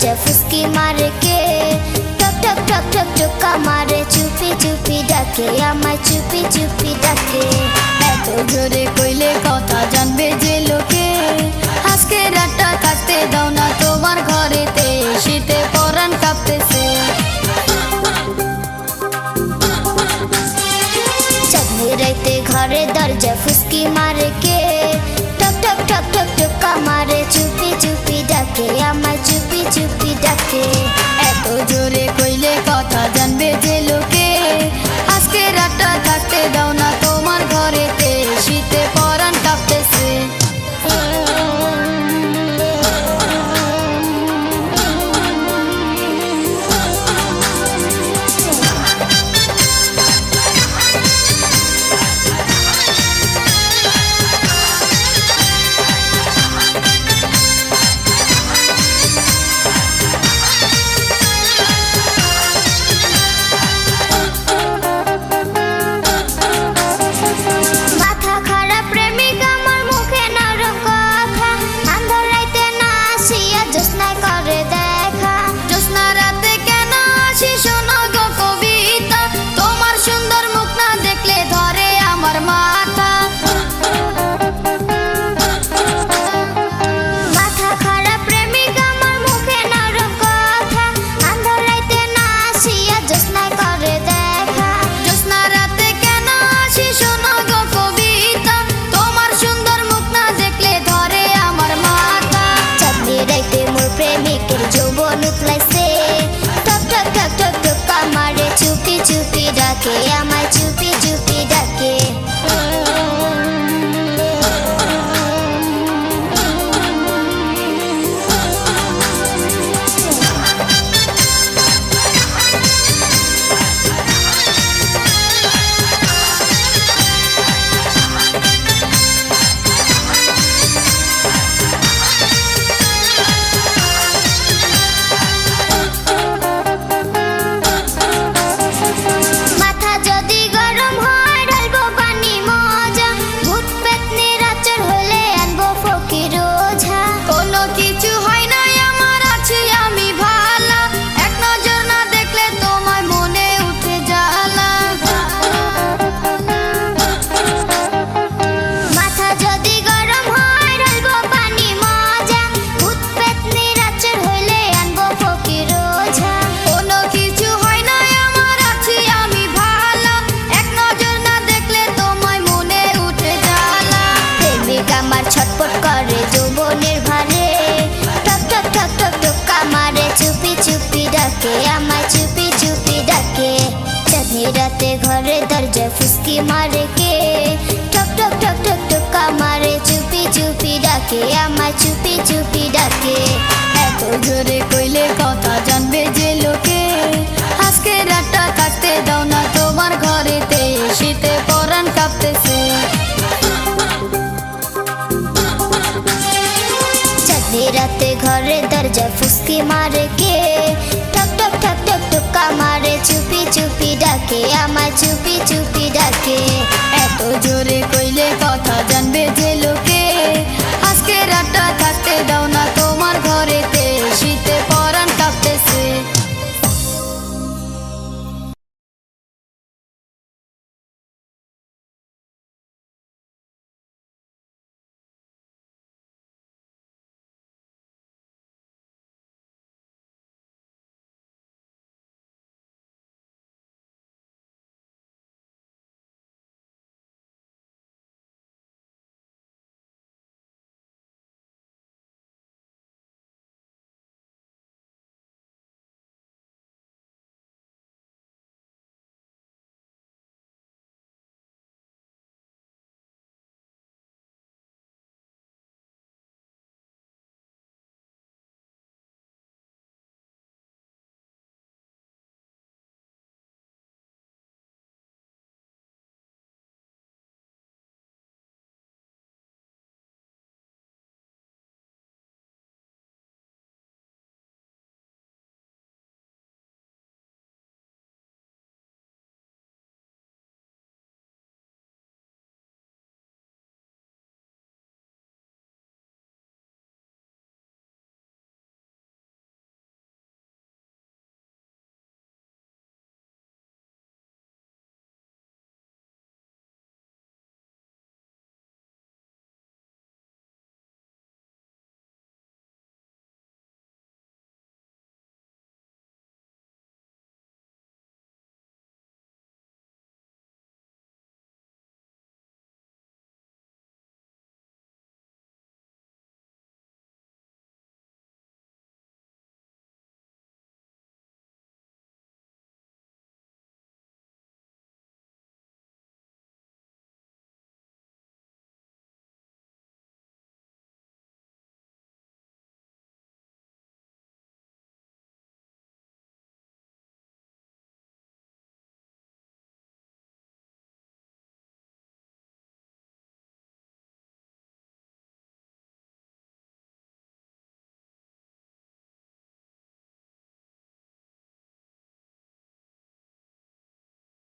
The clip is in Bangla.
দরজা ফুসকি মারে কে, টক টক টক টক টকা মারে চুপি চুপি ডাকে, আমায় চুপি চুপি ডাকে। এত জোরে কইলে কথা জানবে যে লোকে, আজকে রাতটা কাটতে দাও না তোমার ঘরেতে, শীতে পরাণ কাঁপতেছে। চাঁদনি রাইতে ঘরে দরজা ফুসকি মারে কে, টক টক টক টক টকা মারে চুপি চুপি ডাকে, আমায় চুপি চুপি ডাকে। এত জোরে কইলে কথা জানবে যে লোকে, আজকে রাতটা থাকতে দাও না তোমার ঘরেতে, শীতে পরাণ কাঁপতেছে। প্রেমিকের যৌবন উতলাইছে, টক টক টক টক টকা মারে চুপি চুপি ডাকে, আমায় চুপি চুপি ডাকে। ছটপট করে যৌবনের ভারে, টক টক টক টক টকা মারে চুপি চুপি ডাকে, আমায় চুপি চুপি ডাকে। চাঁদনি রাতে ঘরে দরজা ফুসকি মারে কে, টক টক টক টক টকা মারে চুপি চুপি ডাকে, আমায় চুপি চুপি ডাকে। এত জোরে কইলে কথা জানবে যে লোকে, আজকে রাতটা কাটতে দাও না তোমার ঘরেতে, শীতে পরাণ কাঁপতেছে। রাতে ঘরে দরজা ফুসকি মারে কে, টক টক টক টক টকা মারে চুপি চুপি ডাকে, আমায় চুপি চুপি ডাকে।